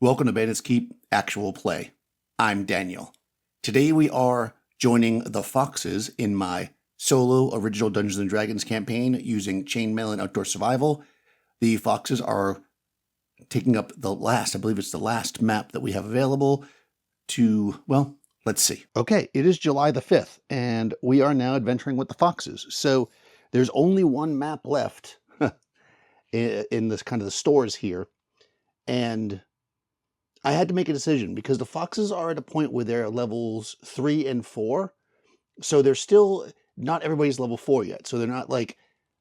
Welcome to Bandit's Keep Actual Play. I'm Daniel. Today we are joining the Foxes in my solo original Dungeons & Dragons campaign using Chainmail and Outdoor Survival. The Foxes are taking up the last, I believe it's the last map that we have available to, well, let's see. Okay, it is July the 5th, and we are now adventuring with the Foxes. So there's only one map left in this kind of the stores here, and I had to make a decision because the Foxes are at a point where they're levels 3 and 4. So they're still, not everybody's level 4 yet. So they're not like,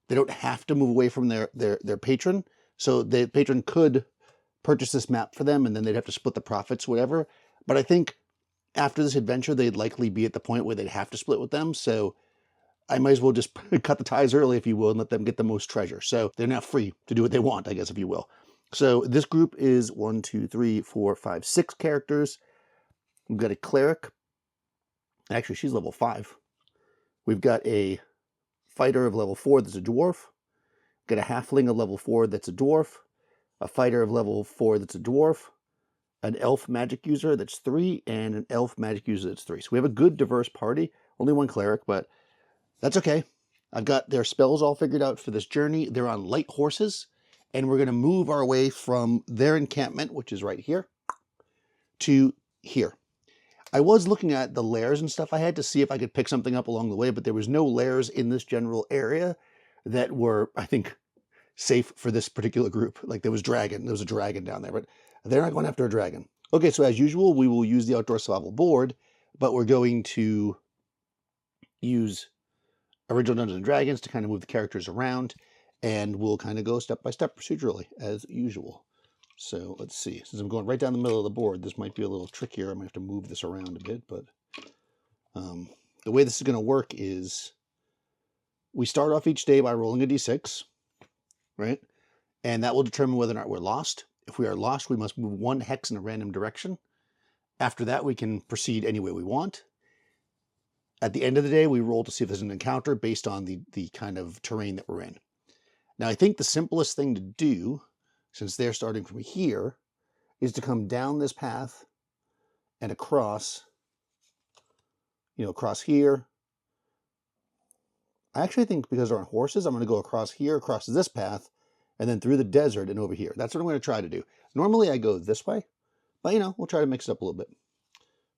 they don't have to move away from their patron. So the patron could purchase this map for them and then they'd have to split the profits, whatever. But I think after this adventure, they'd likely be at the point where they'd have to split with them. So I might as well just cut the ties early, if you will, and let them get the most treasure. So they're now free to do what they want, I guess, if you will. So this group is 1, 2, 3, 4, 5, 6 characters. We've got a cleric. Actually, she's level 5. We've got a fighter of level 4 that's a dwarf. We've got a halfling of level 4 that's a dwarf. A fighter of level 4 that's a dwarf. An elf magic user that's 3, and an elf magic user that's 3. So we have a good diverse party. Only one cleric, but that's okay. I've got their spells all figured out for this journey. They're on light horses. And we're going to move our way from their encampment, which is right here, to here. I was looking at the lairs and stuff. I had to see if I could pick something up along the way, but there was no lairs in this general area that were, I think, safe for this particular group. Like there was a dragon down there, but they're not going after a dragon. Okay, so as usual, we will use the outdoor survival board, but we're going to use original Dungeons & Dragons to kind of move the characters around. And we'll kind of go step by step procedurally, as usual. So let's see. Since I'm going right down the middle of the board, this might be a little trickier. I might have to move this around a bit. But the way this is going to work is we start off each day by rolling a d6, right? And that will determine whether or not we're lost. If we are lost, we must move 1 hex in a random direction. After that, we can proceed any way we want. At the end of the day, we roll to see if there's an encounter based on the kind of terrain that we're in. Now, I think the simplest thing to do, since they're starting from here, is to come down this path and across, across here. I actually think because they're on horses, I'm going to go across here, across this path, and then through the desert and over here. That's what I'm going to try to do. Normally, I go this way, but, we'll try to mix it up a little bit.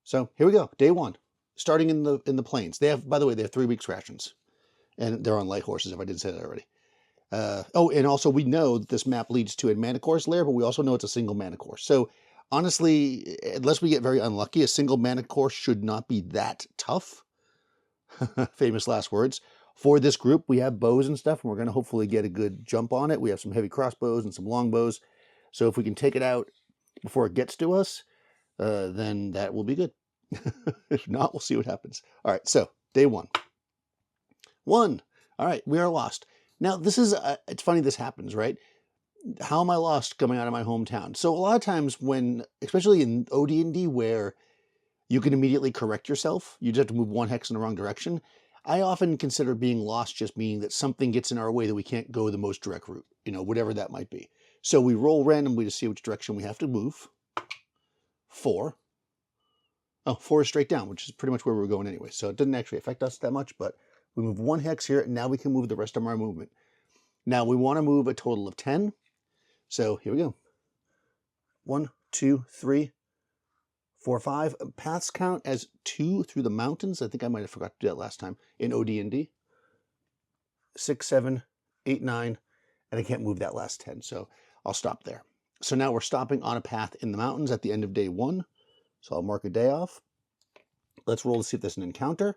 So here we go, day 1, starting in the plains. They have, by the way, they have 3 weeks rations, and they're on light horses, if I didn't say that already. And also we know that this map leads to a Manticore's lair, but we also know it's a single Manticore. So honestly, unless we get very unlucky, a single Manticore should not be that tough. Famous last words. For this group, we have bows and stuff, and we're going to hopefully get a good jump on it. We have some heavy crossbows and some longbows. So if we can take it out before it gets to us, then that will be good. If not, we'll see what happens. All right, so day 1. 1. All right, we are lost. Now, this is, it's funny this happens, right? How am I lost coming out of my hometown? So a lot of times when, especially in OD&D, where you can immediately correct yourself, you just have to move 1 hex in the wrong direction. I often consider being lost just meaning that something gets in our way that we can't go the most direct route, whatever that might be. So we roll randomly to see which direction we have to move. 4. Oh, 4 is straight down, which is pretty much where we were going anyway. So it didn't actually affect us that much, but we move 1 hex here, and now we can move the rest of our movement. Now we want to move a total of 10. So here we go. 1, 2, 3, 4, 5. Paths count as 2 through the mountains. I think I might have forgot to do that last time in OD&D. 6, 7, 8, 9, and I can't move that last 10, so I'll stop there. So now we're stopping on a path in the mountains at the end of day 1. So I'll mark a day off. Let's roll to see if there's an encounter.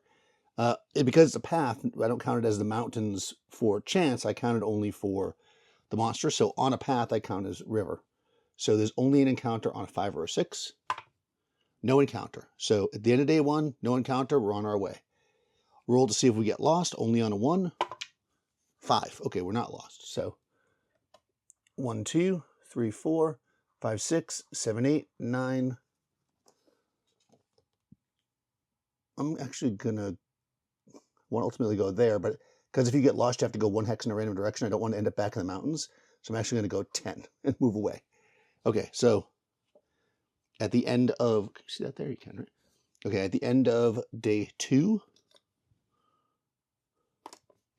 Because it's a path, I don't count it as the mountains for chance. I count it only for the monster. So on a path, I count as river. So there's only an encounter on a 5 or a 6. No encounter. So at the end of day 1, no encounter. We're on our way. Roll to see if we get lost. Only on a 1. 5. Okay, we're not lost. So 1, 2, 3, 4, 5, 6, 7, 8, 9. I'm actually going to ultimately go there, but because if you get lost, you have to go 1 hex in a random direction. I don't want to end up back in the mountains. So I'm actually going to go 10 and move away. Okay, so At the end of, can you see that there? You can, right? Okay, at the end of day 2,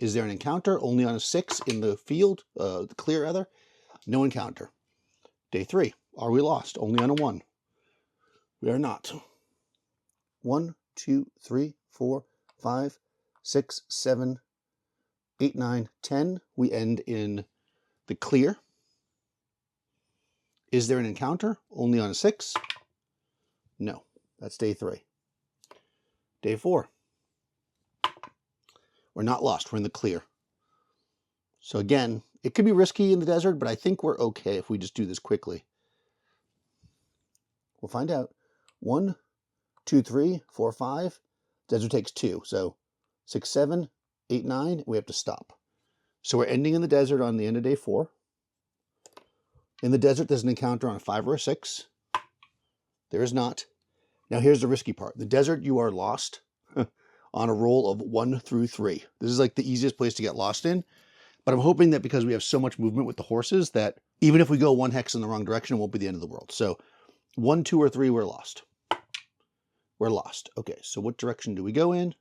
is there an encounter? Only on a 6 in the field, the clear rather. No encounter. Day 3, are we lost? Only on a 1. We are not. 1, 2, 3, 4, 5, 6, 7, 8, 9, 10. We end in the clear. Is there an encounter? Only on a 6? No. That's day 3. Day 4. We're not lost. We're in the clear. So again, it could be risky in the desert, but I think we're okay if we just do this quickly. We'll find out. 1, 2, 3, 4, 5. Desert takes 2. So 6, 7, 8, 9. We have to stop. So we're ending in the desert on the end of day 4. In the desert, there's an encounter on a 5 or a 6. There is not. Now here's the risky part. The desert, you are lost on a roll of 1 through 3. This is like the easiest place to get lost in. But I'm hoping that because we have so much movement with the horses that even if we go 1 hex in the wrong direction, it won't be the end of the world. So 1, 2, or 3, we're lost. We're lost. Okay, so what direction do we go in?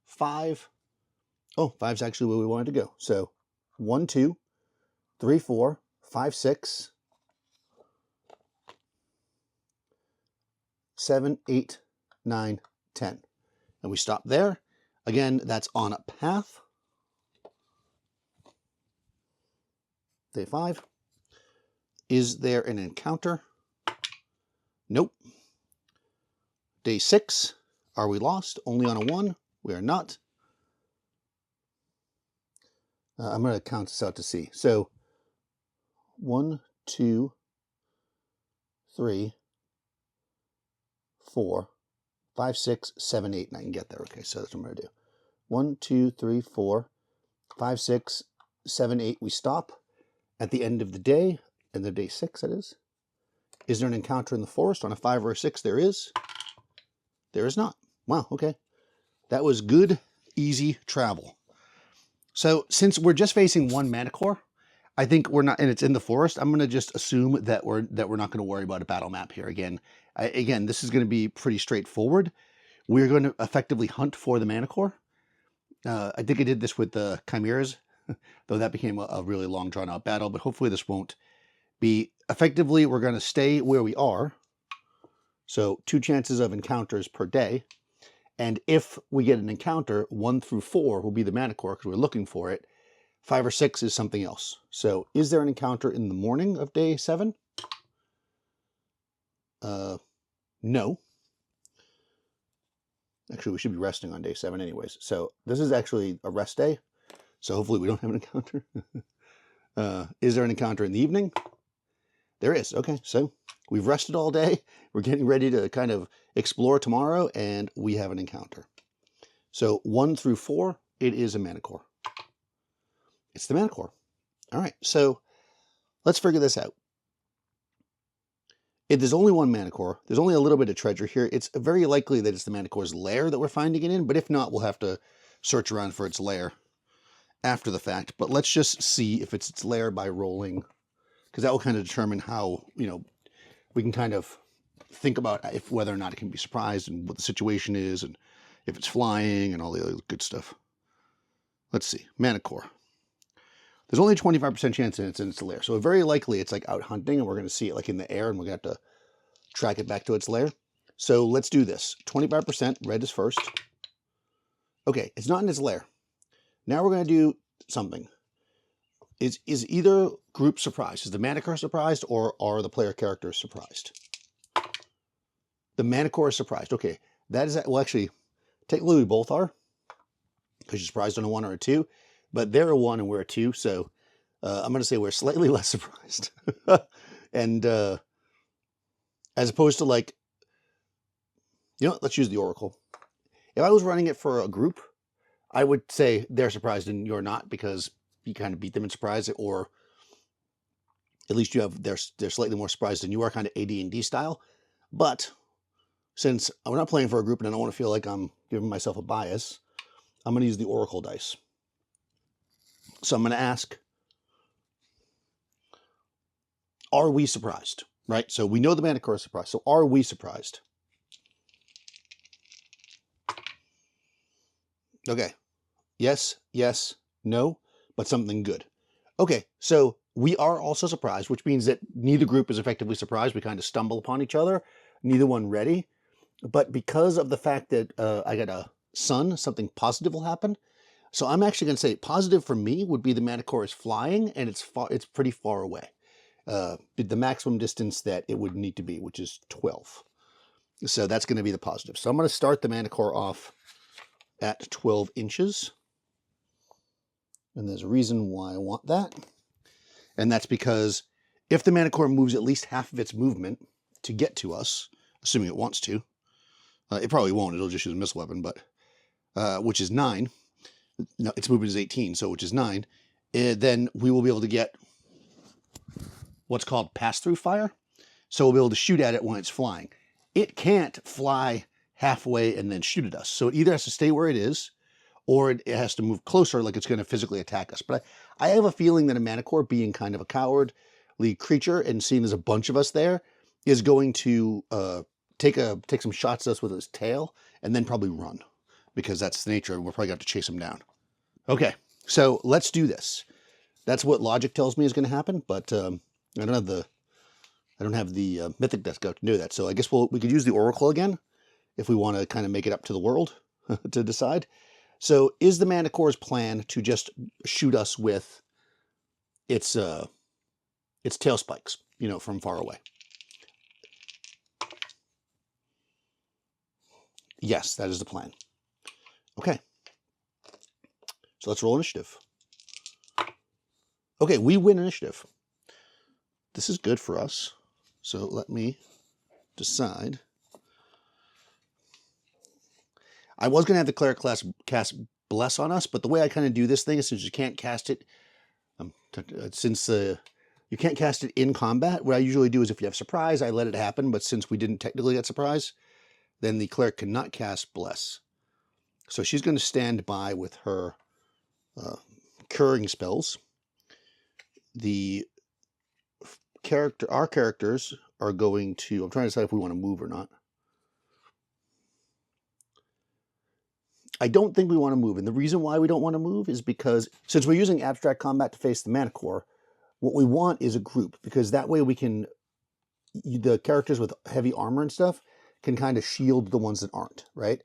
5. Oh, 5's actually where we wanted to go. So 1, 2, 3, 4, 5, 6, 7, 8, 9, 10. And we stop there. Again, that's on a path. Day 5. Is there an encounter? Nope. Day 6. Are we lost? Only on a 1. We are not. I'm going to count this out to see. So 1, 2, 3, 4, 5, 6, 7, 8, and I can get there. Okay, so that's what I'm going to do. 1, 2, 3, 4, 5, 6, 7, 8. We stop at the end of the day, end of day 6, that is. Is there an encounter in the forest on a 5 or a 6? There is. There is not. Wow, okay. That was good, easy travel. So since we're just facing one Manticore, I think we're not, and it's in the forest, I'm going to just assume that we're not going to worry about a battle map here again. Again, this is going to be pretty straightforward. We're going to effectively hunt for the Manticore. I think I did this with the Chimeras, though that became a really long drawn out battle, but hopefully this won't be. Effectively, we're going to stay where we are. So 2 chances of encounters per day. And if we get an encounter, 1 through 4 will be the Manticore because we're looking for it. 5 or 6 is something else. So is there an encounter in the morning of day 7? No. Actually, we should be resting on day 7 anyways. So this is actually a rest day. So hopefully we don't have an encounter. Is there an encounter in the evening? There is. Okay, so we've rested all day. We're getting ready to kind of explore tomorrow, and we have an encounter. So 1 through 4, it is a Manticore. It's the Manticore. All right, so let's figure this out. If there's only one Manticore, there's only a little bit of treasure here. It's very likely that it's the Manticore's lair that we're finding it in, but if not, we'll have to search around for its lair after the fact. But let's just see if it's its lair by rolling, because that will kind of determine how, we can kind of think about if whether or not it can be surprised and what the situation is and if it's flying and all the other good stuff. Let's see. Manticore. There's only a 25% chance that it's in its lair. So very likely it's like out hunting and we're going to see it like in the air and we're going to have to track it back to its lair. So let's do this. 25%, red is first. Okay, it's not in its lair. Now we're going to do something. Is either group surprised? Is the Manticore surprised or are the player characters surprised? The Manticore is surprised. Okay, that is, well actually, technically we both are, because you're surprised on a 1 or a 2, but they're a 1 and we're a 2, so I'm going to say we're slightly less surprised. And as opposed to like, let's use the Oracle. If I was running it for a group, I would say they're surprised and you're not, because you kind of beat them in surprise, or at least they're slightly more surprised than you are, kind of AD&D style. But since I'm not playing for a group and I don't want to feel like I'm giving myself a bias, I'm going to use the Oracle dice. So I'm going to ask, are we surprised? right? So we know the Manticore is surprised. So are we surprised? Okay. Yes, yes, no, but something good. Okay, so we are also surprised, which means that neither group is effectively surprised. We kind of stumble upon each other, neither one ready. But because of the fact that I got a sun, something positive will happen. So I'm actually going to say positive for me would be the Manticore is flying and it's pretty far away. The maximum distance that it would need to be, which is 12. So that's going to be the positive. So I'm going to start the Manticore off at 12 inches. And there's a reason why I want that. And that's because if the Manticore moves at least half of its movement to get to us, assuming it wants to, it probably won't, it'll just use a missile weapon, but which is 9. No, its movement is 18, so which is 9. Then we will be able to get what's called pass-through fire. So we'll be able to shoot at it when it's flying. It can't fly halfway and then shoot at us. So it either has to stay where it is, or it has to move closer like it's going to physically attack us. But I have a feeling that a Manticore, being kind of a cowardly creature and seeing there's a bunch of us there, is going to take some shots at us with his tail and then probably run, because that's the nature, and we're probably going to have to chase him down. Okay, so let's do this. That's what logic tells me is going to happen, but I don't have the mythic deck to do that. So I guess we could use the Oracle again if we want to kind of make it up to the world to decide. So is the Manticore's plan to just shoot us with its tail spikes, from far away? Yes, that is the plan. Okay. So let's roll initiative. Okay, we win initiative. This is good for us. So let me decide. I was going to have the cleric class cast Bless on us, but the way I kind of do this thing is, since you can't cast it, you can't cast it in combat, what I usually do is, if you have surprise, I let it happen. But since we didn't technically get surprise, then the cleric cannot cast Bless. So she's going to stand by with her curing spells. Our characters are going to, I'm trying to decide if we want to move or not. I don't think we want to move. And the reason why we don't want to move is because, since we're using abstract combat to face the Manticore, what we want is a group, because that way we can, the characters with heavy armor and stuff can kind of shield the ones that aren't, right?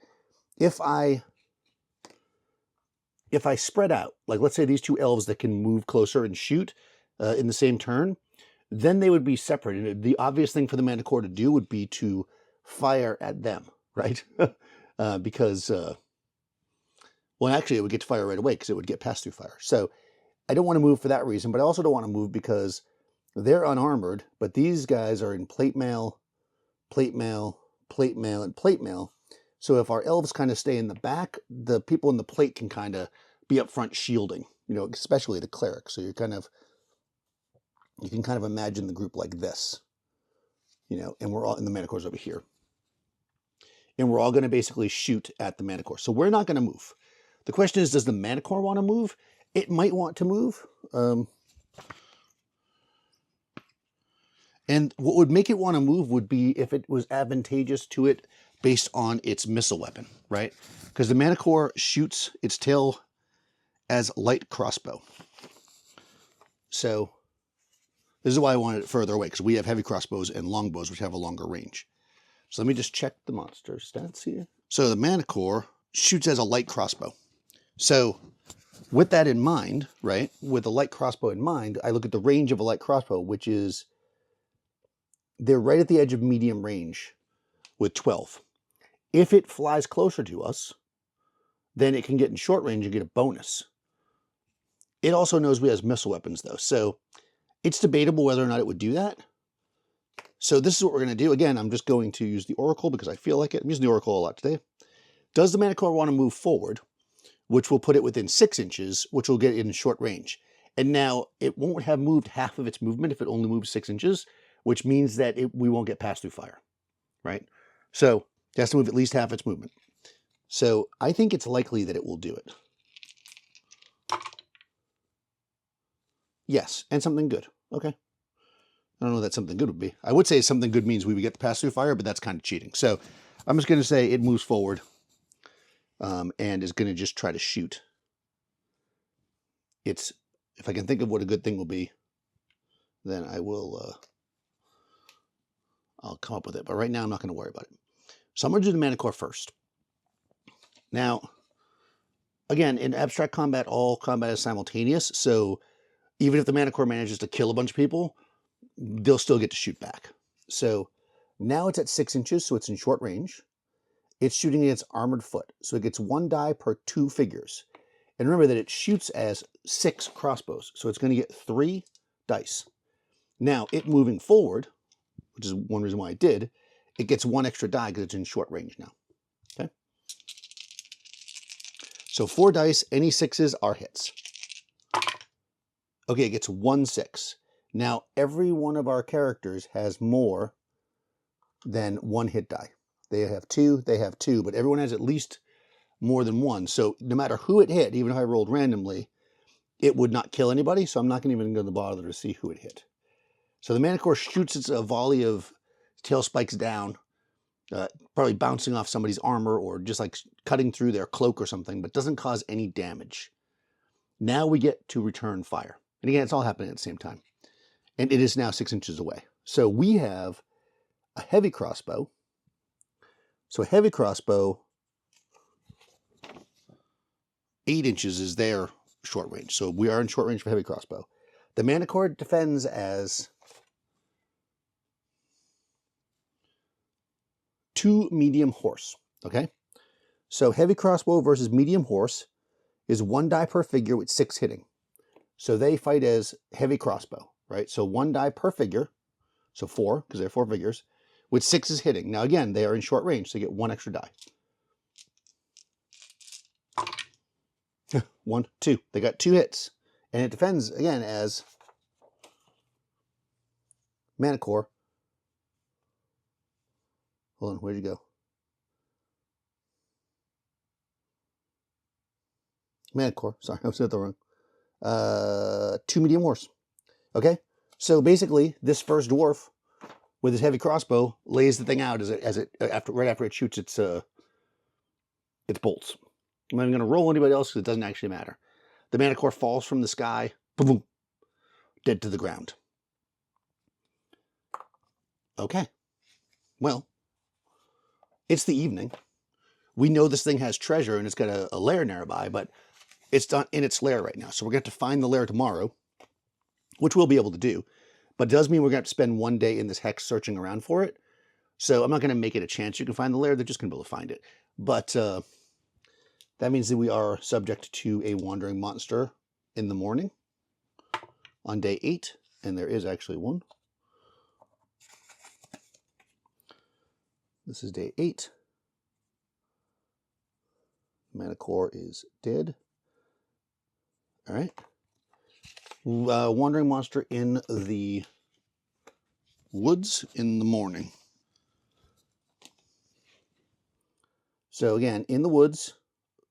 If I spread out, like let's say these two elves that can move closer and shoot in the same turn, then they would be separate. And the obvious thing for the Manticore to do would be to fire at them, right? Because, well, actually it would get to fire right away because it would get pass-through fire. So I don't want to move for that reason, but I also don't want to move because they're unarmored, but these guys are in plate mail, plate mail, plate mail, and plate mail. So if our elves kind of stay in the back, the people in the plate can kind of be up front shielding, especially the cleric. So you can kind of imagine the group like this, and we're all in the Manticore's over here. And we're all going to basically shoot at the Manticore. So we're not going to move. The question is, does the Manticore want to move? It might want to move. And what would make it want to move would be if it was advantageous to it based on its missile weapon, right? Because the Manticore shoots its tail as light crossbow. So this is why I wanted it further away, because we have heavy crossbows and longbows, which have a longer range. So let me just check the monster stats here. So the Manticore shoots as a light crossbow. So with that in mind, right, with a light crossbow in mind, I look at the range of a light crossbow, which is, they're right at the edge of medium range with 12. If it flies closer to us, then it can get in short range and get a bonus. It also knows we have missile weapons, though. So it's debatable whether or not it would do that. So this is what we're going to do. Again, I'm just going to use the Oracle because I feel like it. I'm using the Oracle a lot today. Does the Manticore want to move forward, which will put it within 6 inches, which will get it in short range? And now it won't have moved half of its movement if it only moves 6 inches, which means that we won't get pass-through fire, right? So it has to move at least half its movement. So I think it's likely that it will do it. Yes, and something good. Okay. I don't know what that something good would be. I would say something good means we would get the pass-through fire, but that's kind of cheating. So I'm just going to say it moves forward and is going to just try to shoot. If I can think of what a good thing will be, then I will, I'll come up with it. But right now I'm not going to worry about it. So I'm going to do the Manticore first. Now, again, in abstract combat, all combat is simultaneous. So even if the Manticore manages to kill a bunch of people, they'll still get to shoot back. So now it's at 6 inches, so it's in short range. It's shooting against armored foot. So it gets 1 die per 2 figures. And remember that it shoots as 6 crossbows. So it's going to get 3 dice. Now, it moving forward, which is one reason why I did, it gets 1 extra die because it's in short range now. Okay. So 4 dice, any 6s are hits. Okay, it gets 1 6. Now, every one of our characters has more than 1 hit die. They have 2, but everyone has at least more than 1. So no matter who it hit, even if I rolled randomly, it would not kill anybody. So I'm not going to even go to the bother to see who it hit. So the Manticore shoots its a volley of tail spikes down, probably bouncing off somebody's armor or just like cutting through their cloak or something, but doesn't cause any damage. Now we get to return fire. And again, it's all happening at the same time. And it is now 6 inches away. So we have a heavy crossbow. So a heavy crossbow, 8 inches is their short range. So we are in short range for heavy crossbow. The Manticore defends as 2 medium horse. Okay? So heavy crossbow versus medium horse is 1 die per figure with 6 hitting. So they fight as heavy crossbow, right? So 1 die per figure, so 4, because they're 4 figures, with 6 is hitting. Now again, they are in short range, so you get 1 extra die. 1, 2. They got 2 hits. And it defends, again, as Manticore. Hold on, where'd you go? Manticore, sorry, I was at the wrong. 2 medium horse. Okay? So basically, this first dwarf with his heavy crossbow lays the thing out right after it shoots its bolts. I'm not even going to roll anybody else because it doesn't actually matter. The Manticore falls from the sky, boom, boom, dead to the ground. Okay. Well, it's the evening. We know this thing has treasure and it's got a lair nearby, but it's not in its lair right now. So we're going to have to find the lair tomorrow, which we'll be able to do. But it does mean we're going to have to spend 1 day in this hex searching around for it. So I'm not going to make it a chance you can find the lair. They're just going to be able to find it. But that means that we are subject to a wandering monster in the morning on day 8. And there is actually one. This is day 8. Manticore is dead. All right. Wandering monster in the woods in the morning. So again, in the woods,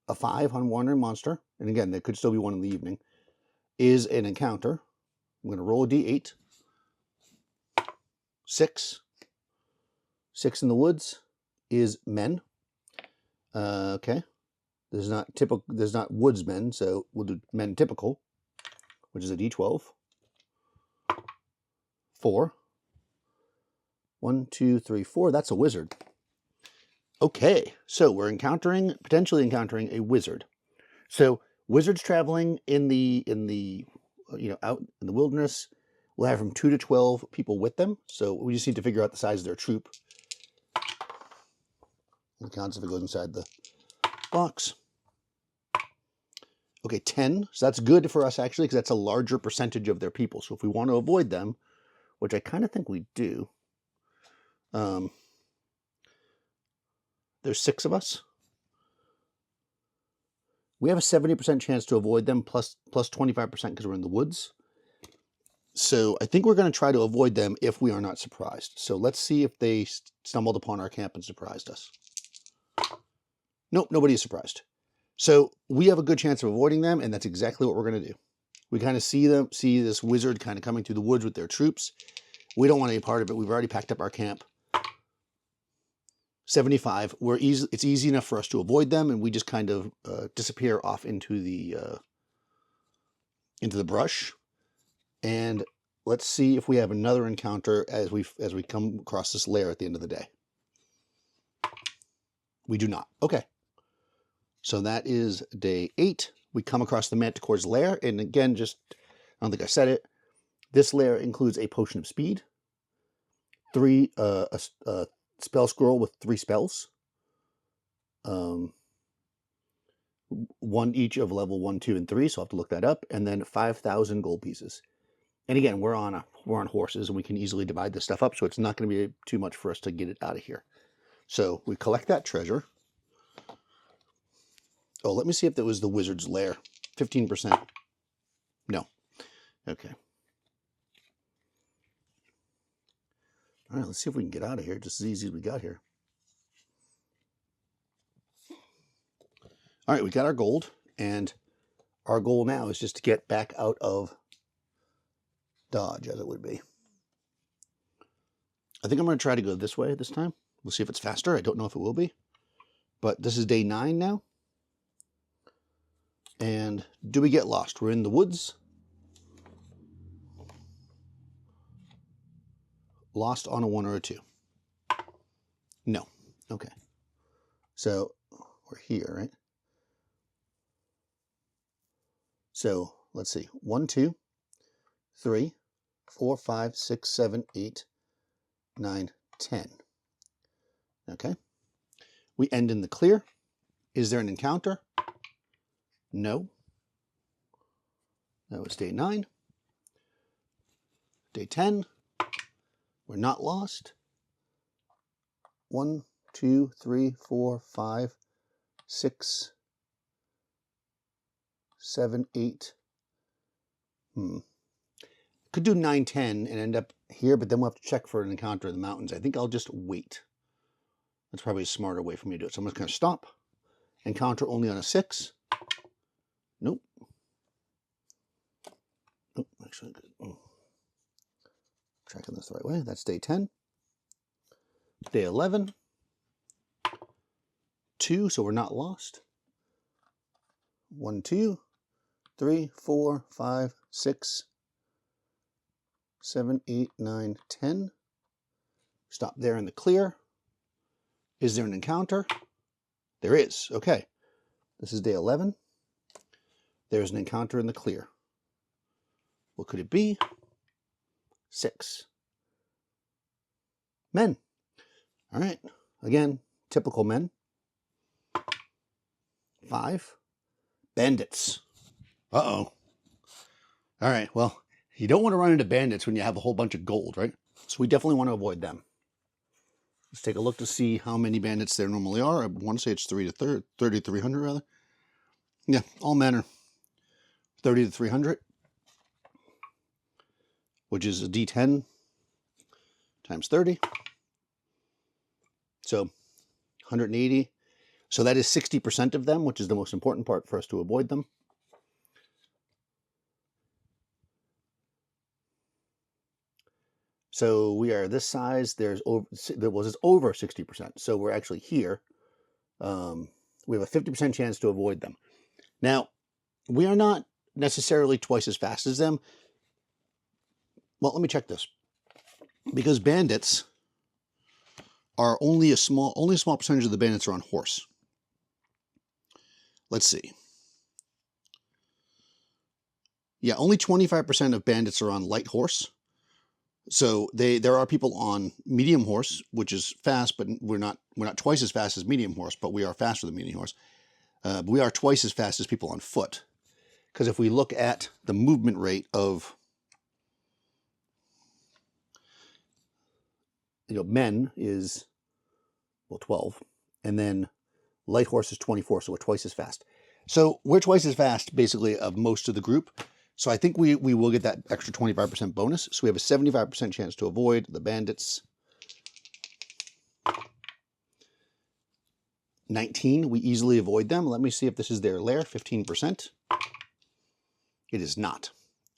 a 5 on wandering monster, and again, there could still be one in the evening, is an encounter. I'm going to roll a d8. 6. 6 in the woods is men. Okay. There's not woodsmen, so we'll do men typical, which is a d12. 4. 1, 2, 3, 4. That's a wizard. Okay, so we're potentially encountering a wizard. So wizards traveling out in the wilderness will have from 2 to 12 people with them. So we just need to figure out the size of their troop. It counts if it goes inside the box. Okay, 10. So that's good for us actually, because that's a larger percentage of their people. So if we want to avoid them, which I kind of think we do, there's 6 of us. We have a 70% chance to avoid them, plus 25% because we're in the woods. So I think we're going to try to avoid them if we are not surprised. So let's see if they stumbled upon our camp and surprised us. Nope, nobody is surprised. So we have a good chance of avoiding them, and that's exactly what we're going to do. We kind of see this wizard kind of coming through the woods with their troops. We don't want any part of it. We've already packed up our camp. 75. It's easy enough for us to avoid them, and we just kind of disappear off into the brush. And let's see if we have another encounter as we come across this lair at the end of the day. We do not. Okay. So that is day 8. We come across the Manticore's lair, and again, I don't think I said it. This lair includes a potion of speed, a spell scroll with 3 spells, 1 each of level 1, 2, and 3. So I'll have to look that up, and then 5,000 gold pieces. And again, we're on horses, and we can easily divide this stuff up, so it's not going to be too much for us to get it out of here. So we collect that treasure. Oh, let me see if that was the wizard's lair. 15%. No. Okay. All right, let's see if we can get out of here just as easy as we got here. All right, we got our gold, and our goal now is just to get back out of Dodge, as it would be. I think I'm going to try to go this way this time. We'll see if it's faster. I don't know if it will be. But this is day 9 now. And do we get lost? We're in the woods. Lost on a 1 or a 2? No. Okay. So we're here, right? So let's see. 1, 2, 3, 4, 5, 6, 7, 8, 9, 10. Okay. We end in the clear. Is there an encounter? No. That was day 9. Day 10. We're not lost. 1, 2, 3, 4, 5, 6, 7, 8. Could do 9, 10 and end up here, but then we'll have to check for an encounter in the mountains. I think I'll just wait. That's probably a smarter way for me to do it. So I'm just going to stop. Encounter only on a 6. Nope. Oh, actually, tracking this the right way. That's day 10. Day 11. 2, so we're not lost. 1, 2, 3, 4, 5, 6, 7, 8, 9, 10. Stop there in the clear. Is there an encounter? There is. Okay. This is day 11. There's an encounter in the clear. What could it be? 6. Men. All right. Again, typical men. 5. Bandits. Uh-oh. All right. Well, you don't want to run into bandits when you have a whole bunch of gold, right? So we definitely want to avoid them. Let's take a look to see how many bandits there normally are. I want to say it's 30 to 300 rather. Yeah, all men are 30 to 300, which is a D10 times 30. So 180. So that is 60% of them, which is the most important part for us to avoid them. So we are this size. There's over 60%. So we're actually here. We have a 50% chance to avoid them. Now, we are not necessarily twice as fast as them. Well, let me check this. Because bandits are only a small percentage of the bandits are on horse. Let's see. Yeah, only 25% of bandits are on light horse. So there are people on medium horse, which is fast, but we're not twice as fast as medium horse, but we are faster than medium horse. But we are twice as fast as people on foot. Because if we look at the movement rate of men is 12, and then light horse is 24, so we're twice as fast. So we're twice as fast basically of most of the group. So I think we will get that extra 25% bonus. So we have a 75% chance to avoid the bandits. 19, we easily avoid them. Let me see if this is their lair, 15%. It is not.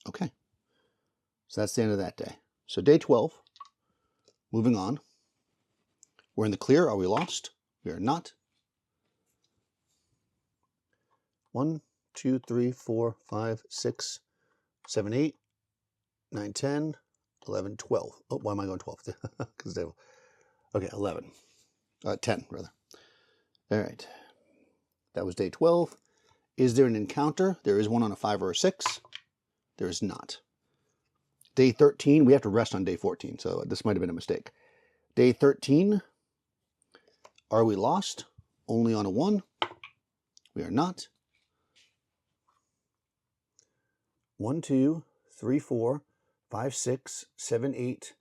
Okay. So that's the end of that day. So day 12, moving on. We're in the clear. Are we lost? We are not. 1, 2, 3, 4, 5, 6, 7, 8, 9, 10, 11, 12. Oh, why am I going 12? Because okay, 11. 10, rather. All right. That was day 12. Is there an encounter? There is one on a 5 or a 6. There is not. Day 13, we have to rest on day 14, so this might have been a mistake. Day 13, are we lost? Only on a 1. We are not. 1, 2, 3, 4, 5, 6, 7, 8,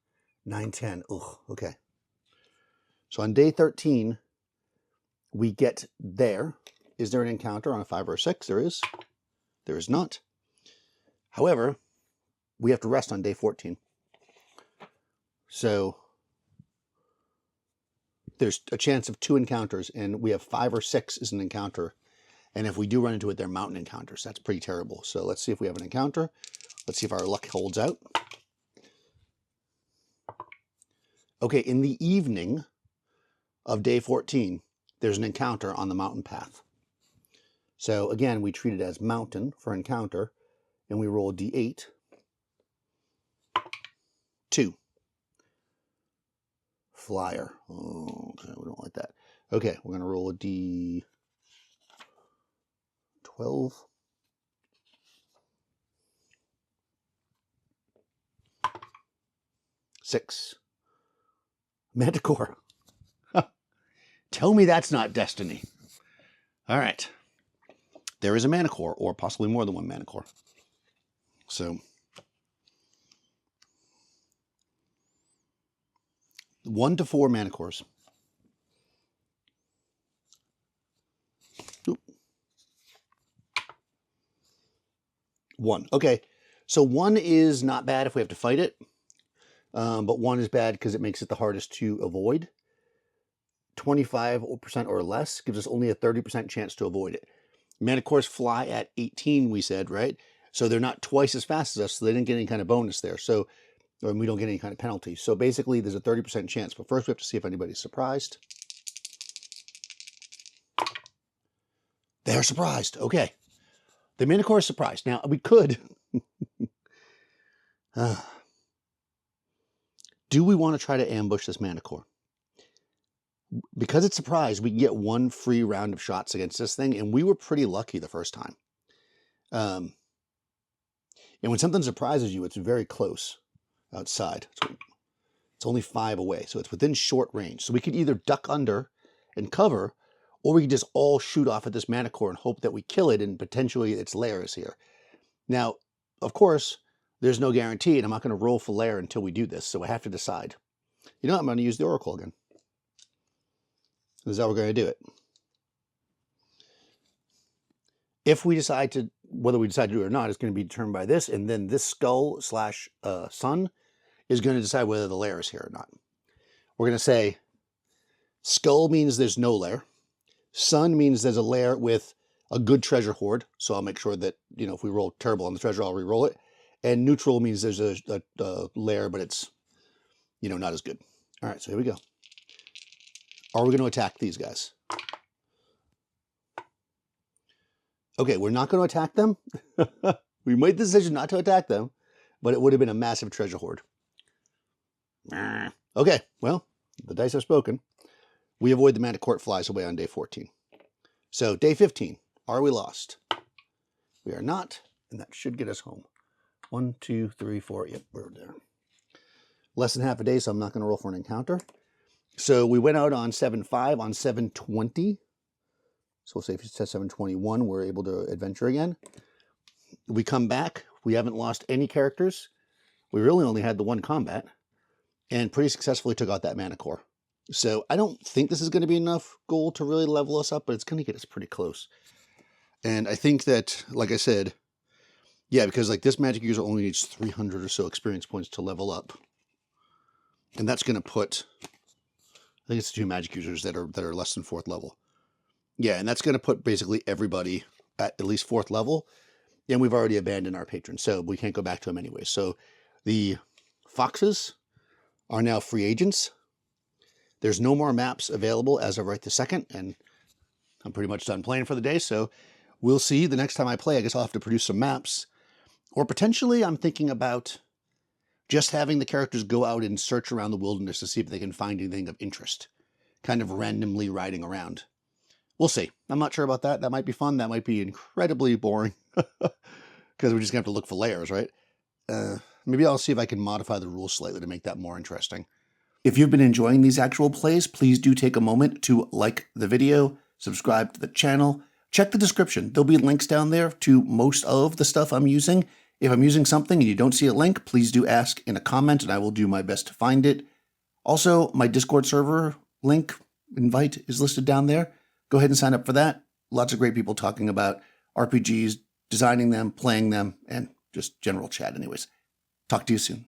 9, 10. Ugh, okay. So on day 13, we get there. Is there an encounter on a 5 or a 6? There is. There is not. However, we have to rest on day 14. So there's a chance of 2 encounters, and we have 5 or 6 is an encounter. And if we do run into it, they're mountain encounters. That's pretty terrible. So let's see if we have an encounter. Let's see if our luck holds out. Okay, in the evening of day 14, there's an encounter on the mountain path. So again, we treat it as mountain for encounter, and we roll D8. 2. Flyer. Oh, okay, we don't like that. Okay, we're going to roll a D12. 6. Manticore. Tell me that's not destiny. All right. There is a Manticore, or possibly more than one Manticore. So 1 to 4 Manticores. Oop. 1. Okay. So 1 is not bad if we have to fight it. But 1 is bad because it makes it the hardest to avoid. 25% or less gives us only a 30% chance to avoid it. Manticores fly at 18, we said, right? So they're not twice as fast as us, so they didn't get any kind of bonus there. So, or we don't get any kind of penalty. So basically, there's a 30% chance. But first, we have to see if anybody's surprised. They're surprised. Okay. The Manticore is surprised. Now, we could... do we want to try to ambush this Manticore? Because it's surprised, we can get 1 free round of shots against this thing, and we were pretty lucky the first time. And when something surprises you, it's very close outside. It's only 5 away, so it's within short range. So we could either duck under and cover, or we could just all shoot off at this Manticore and hope that we kill it, and potentially its lair is here. Now, of course, there's no guarantee, and I'm not going to roll for Lair until we do this, so I have to decide. You know what? I'm going to use the Oracle again. This is how we're going to do it. If we decide to, whether we decide to do it or not, is going to be determined by this, and then this skull slash sun is going to decide whether the lair is here or not. We're going to say skull means there's no lair. Sun means there's a lair with a good treasure hoard, so I'll make sure that, you know, if we roll terrible on the treasure, I'll re-roll it. And neutral means there's a lair, but it's, you know, not as good. All right, so here we go. Are we going to attack these guys? Okay, we're not going to attack them. We made the decision not to attack them, but it would have been a massive treasure hoard. Okay, well, the dice have spoken. We avoid the Manticore. It flies away on day 14. So day 15, are we lost? We are not, and that should get us home. 1, 2, 3, 4. Yep, we're there. Less than half a day, so I'm not going to roll for an encounter. So we went out on 7/5. On 7/20, so we'll say if it says 7/21, we're able to adventure again. We come back. We haven't lost any characters. We really only had the 1 combat, and pretty successfully took out that Manticore. So I don't think this is going to be enough gold to really level us up, but it's going to get us pretty close. And I think that, like I said, yeah, because like this magic user only needs 300 or so experience points to level up. And that's going to put, I think it's 2 magic users that are less than 4th level. Yeah, and that's going to put basically everybody at least 4th level. And we've already abandoned our patron, so we can't go back to him anyway. So the foxes are now free agents. There's no more maps available as of right this second, and I'm pretty much done playing for the day, so we'll see. The next time I play, I guess I'll have to produce some maps. Or potentially I'm thinking about just having the characters go out and search around the wilderness to see if they can find anything of interest. Kind of randomly riding around. We'll see. I'm not sure about that. That might be fun. That might be incredibly boring. Because we're just going to have to look for layers, right? Maybe I'll see if I can modify the rules slightly to make that more interesting. If you've been enjoying these actual plays, please do take a moment to like the video, subscribe to the channel, check the description. There'll be links down there to most of the stuff I'm using. If I'm using something and you don't see a link, please do ask in a comment and I will do my best to find it. Also, my Discord server link invite is listed down there. Go ahead and sign up for that. Lots of great people talking about RPGs, designing them, playing them, and just general chat anyways. Talk to you soon.